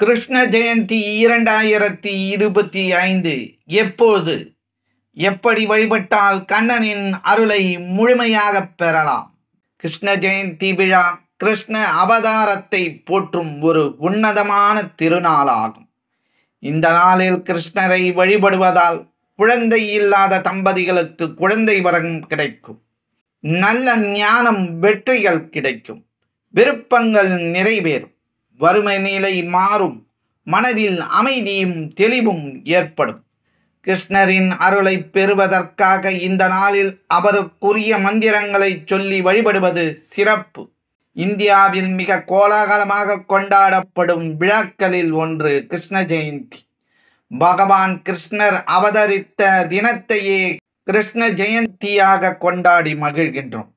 கிருஷ்ண ஜெயந்தி 2025 எப்போது எப்படி வழிபட்டால் கண்ணனின் அருளை முழுமையாக பெறலாம்? கிருஷ்ண ஜெயந்தி விழா கிருஷ்ண அவதாரத்தை போற்றும் ஒரு உன்னதமான திருநாளாகும். இந்த நாளில் கிருஷ்ணரை வழிபடுவதால் குழந்தை இல்லாத தம்பதிகளுக்கு குழந்தை வரம் கிடைக்கும், நல்ல ஞானம் வெற்றிகள் கிடைக்கும், விருப்பங்கள் நிறைவேறும், வறுமை நிலை மாறும், மனதில் அமைதியும் தெளிவும் ஏற்படும். கிருஷ்ணரின் அருளை பெறுவதற்காக இந்த நாளில் அவருக்குரிய மந்திரங்களை சொல்லி வழிபடுவது சிறப்பு. இந்தியாவில் மிக கோலாகலமாக கொண்டாடப்படும் விழாக்களில் ஒன்று கிருஷ்ண ஜெயந்தி. பகவான் கிருஷ்ணர் அவதரித்த தினத்தையே கிருஷ்ண ஜெயந்தியாக கொண்டாடி மகிழ்கின்றோம்.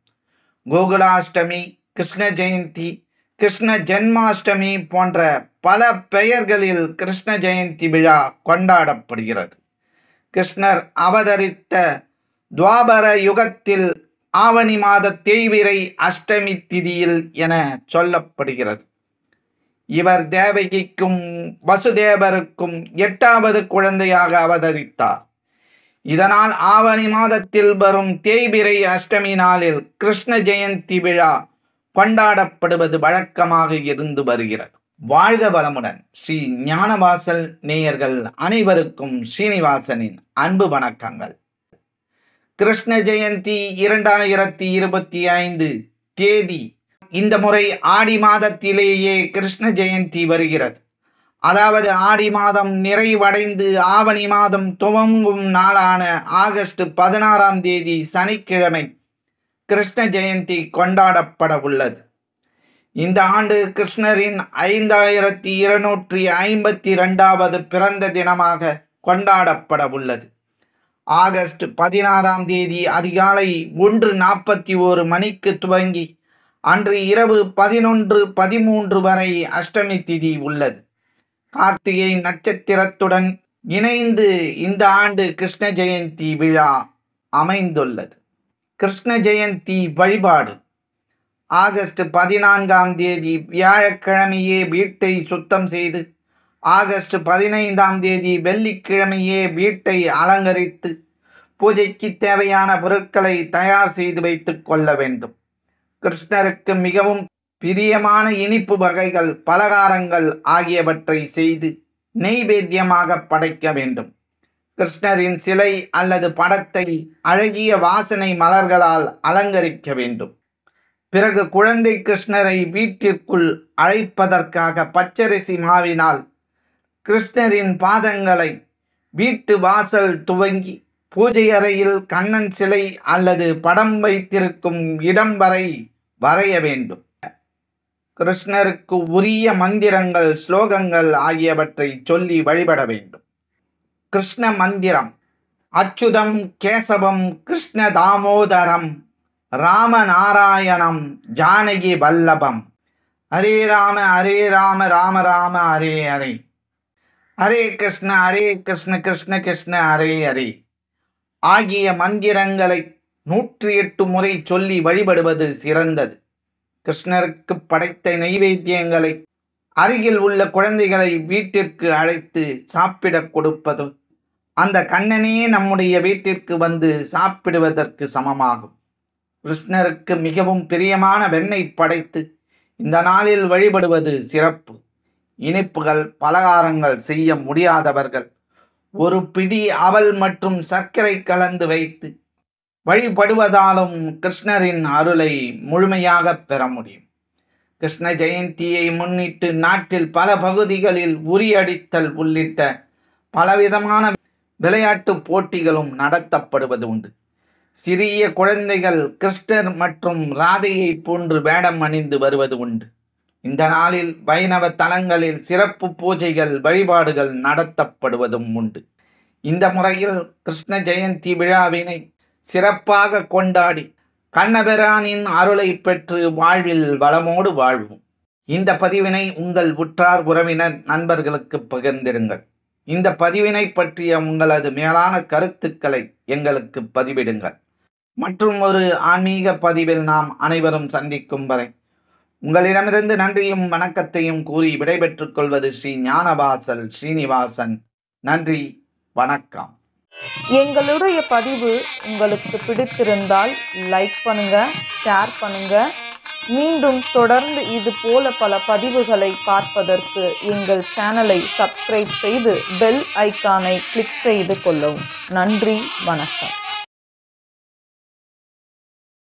கோகுலாஷ்டமி, கிருஷ்ண ஜெயந்தி, கிருஷ்ண ஜென்மாஷ்டமி போன்ற பல பெயர்களில் கிருஷ்ண ஜெயந்தி விழா கொண்டாடப்படுகிறது. கிருஷ்ணர் அவதரித்த துவாபர யுகத்தில் ஆவணி மாத தேய்பிறை அஷ்டமி திதியில் என சொல்லப்படுகிறது. இவர் தேவகிக்கும் வசுதேவருக்கும் 8வது குழந்தையாக அவதரித்தார். இதனால் ஆவணி மாதத்தில் வரும் தேய்பிறை அஷ்டமி நாளில் கிருஷ்ண ஜெயந்தி விழா கொண்டாடப்படுவது வழக்கமாக இருந்து வருகிறது. வாழ்க வளமுடன். ஸ்ரீ ஞானவாசல் நேயர்கள் அனைவருக்கும் ஸ்ரீனிவாசனின் அன்பு வணக்கங்கள். கிருஷ்ண ஜெயந்தி 2025 தேதி இந்த முறை ஆடி மாதத்திலேயே கிருஷ்ண ஜெயந்தி வருகிறது. அதாவது ஆடி மாதம் நிறைவடைந்து ஆவணி மாதம் துவங்கும் நாளான ஆகஸ்ட் 16ஆம் தேதி சனிக்கிழமை கிருஷ்ண ஜெயந்தி கொண்டாடப்பட உள்ளது. இந்த ஆண்டு கிருஷ்ணரின் 5252வது பிறந்த தினமாக கொண்டாடப்பட உள்ளது. ஆகஸ்ட் 16ஆம் தேதி அதிகாலை 1:41 மணிக்கு துவங்கி அன்று இரவு 11:13 வரை அஷ்டமி திதி உள்ளது. கார்த்திகை நட்சத்திரத்துடன் இணைந்து இந்த ஆண்டு கிருஷ்ண ஜெயந்தி விழா அமைந்துள்ளது. கிருஷ்ண ஜெயந்தி வழிபாடு. ஆகஸ்ட் 14ஆம் தேதி வியாழக்கிழமையே வீட்டை சுத்தம் செய்து ஆகஸ்ட் 15ஆம் தேதி வெள்ளிக்கிழமையே வீட்டை அலங்கரித்து பூஜைக்கு தேவையான பொருட்களை தயார் செய்து வைத்துக் கொள்ள வேண்டும். கிருஷ்ணருக்கு மிகவும் பிரியமான இனிப்பு வகைகள், பலகாரங்கள் ஆகியவற்றை செய்து நெய்வேத்தியமாக படைக்க வேண்டும். கிருஷ்ணரின் சிலை அல்லது படத்தை அழகிய வாசனை மலர்களால் அலங்கரிக்க வேண்டும். பிறகு குழந்தை கிருஷ்ணரை வீட்டிற்குள் அழைப்பதற்காக பச்சரிசி மாவினால் கிருஷ்ணரின் பாதங்களை வீட்டு வாசல் துவங்கி பூஜை அறையில் கண்ணன் சிலை அல்லது படம் வைத்திருக்கும் இடம் வரை வரைய வேண்டும். கிருஷ்ணருக்கு உரிய மந்திரங்கள், ஸ்லோகங்கள் ஆகியவற்றை சொல்லி வழிபட வேண்டும். கிருஷ்ண மந்திரம். அச்சுதம் கேசவம் கிருஷ்ண தாமோதரம் ராமநாராயணம் ஜானகி வல்லபம். ஹரே ராம ராம ராம ஹரே ஹரே. ஹரே கிருஷ்ண கிருஷ்ண கிருஷ்ண ஹரே ஹரே ஆகிய மந்திரங்களை 108 முறை சொல்லி வழிபடுவது சிறந்தது. கிருஷ்ணருக்கு படைத்த நைவேத்தியங்களை அருகில் உள்ள குழந்தைகளை வீட்டிற்கு அழைத்து சாப்பிட கொடுப்பதும் அந்த கண்ணனே நம்முடைய வீட்டிற்கு வந்து சாப்பிடுவதற்கு சமமாகும். கிருஷ்ணருக்கு மிகவும் பிரியமான வெண்ணெய் படைத்து இந்த நாளில் வழிபடுவது சிறப்பு. இனிப்புகள், பலகாரங்கள் செய்ய முடியாதவர்கள் ஒரு பிடி அவல் மற்றும் சர்க்கரை கலந்து வைத்து வழிபடுவதாலும் கிருஷ்ணரின் அருளை முழுமையாக பெற முடியும். கிருஷ்ண ஜெயந்தியை முன்னிட்டு நாட்டில் பல பகுதிகளில் உரியடித்தல் உள்ளிட்ட பலவிதமான விளையாட்டு போட்டிகளும் நடத்தப்படுவது உண்டு. சிறிய குழந்தைகள் கிருஷ்ணர் மற்றும் ராதையை போன்று வேடம் அணிந்து வருவது உண்டு. இந்த நாளில் வைணவ தலங்களில் சிறப்பு பூஜைகள், வழிபாடுகள் நடத்தப்படுவதும் உண்டு. இந்த முறையில் கிருஷ்ண ஜெயந்தி விழாவினை சிறப்பாக கொண்டாடி கண்ணபிரானின் அருளை பெற்று வாழ்வில் வளமோடு வாழ்வோம். இந்த பதிவினை உங்கள் உற்றார் உறவினர் நண்பர்களுக்கு பகிர்ந்திருங்கள். இந்த பதிவினை பற்றிய உங்களது மேலான கருத்துக்களை எங்களுக்கு பதிவிடுங்கள். மற்றும் ஒரு ஆன்மீக பதிவில் நாம் அனைவரும் சந்திக்கும் வரை உங்களிடமிருந்து நன்றியும் வணக்கத்தையும் கூறி விடைபெற்றுக் கொள்வது ஸ்ரீ ஞானவாசல் ஸ்ரீனிவாசன். நன்றி, வணக்கம். எங்களுடைய பதிவு உங்களுக்கு பிடித்திருந்தால் லைக் பண்ணுங்க, ஷேர் பண்ணுங்க. மீண்டும் தொடர்ந்து இது போல பல பதிவுகளை பார்ப்பதற்கு எங்கள் சேனலை சப்ஸ்கிரைப் செய்து பெல் ஐக்கானை கிளிக் செய்து கொள்ளவும். நன்றி, வணக்கம்.